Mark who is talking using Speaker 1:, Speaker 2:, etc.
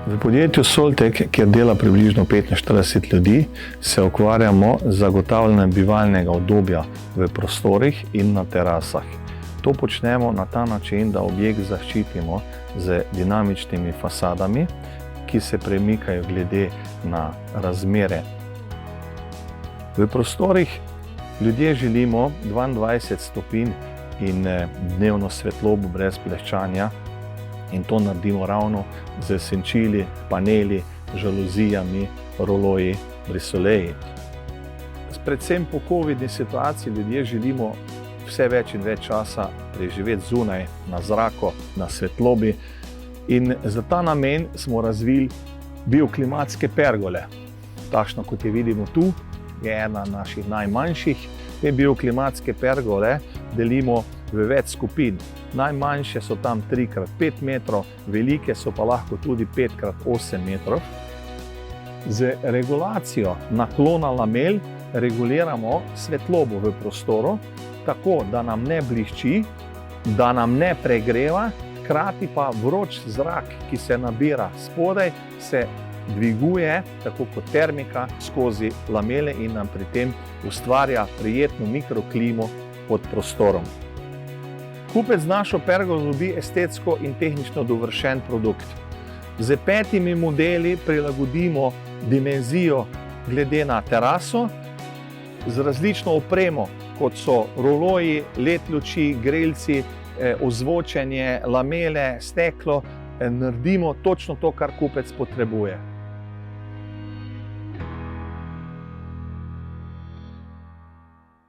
Speaker 1: V podjetju Soltek, kjer dela približno 45 ljudi, se ukvarjamo z zagotavljanjem bivalnega udobja v prostorih in na terasah. To počnemo na ta način, da objekt zaščitimo z dinamičnimi fasadami, ki se premikajo glede na razmere. V prostorih ljudje želimo 22 stopinj in dnevno svetlobo brez bleščanja. In to naredimo ravno z senčili, paneli, žaluzijami, roloji, brisoleji. Predvsem po covidni situaciji ljudje želimo vse več in več časa preživeti zunaj, na zraku, na svetlobi. In za ta namen smo razvili bioklimatske pergole. Takšno, kot je vidimo tu, je ena naših najmanjših. Te bioklimatske pergole delimo v več skupin. Najmanjše so tam 3x5 metrov, velike so pa lahko tudi 5x8 metrov. Z regulacijo naklona lamel reguliramo svetlobo v prostoru, tako da nam ne blišči, da nam ne pregreva, hkrati pa vroč zrak, ki se nabira spodaj, se dviguje, tako kot termika, skozi lamele in nam pri tem ustvarja prijetno mikroklimo pod prostorom. Kupec našo pergolo dobi estetsko in tehnično dovršen produkt. Z 5 modeli prilagodimo dimenzijo glede na teraso, z različno opremo, kot so roloji, LED luči, grelci, ozvočenje, lamele, steklo, naredimo točno to, kar kupec potrebuje.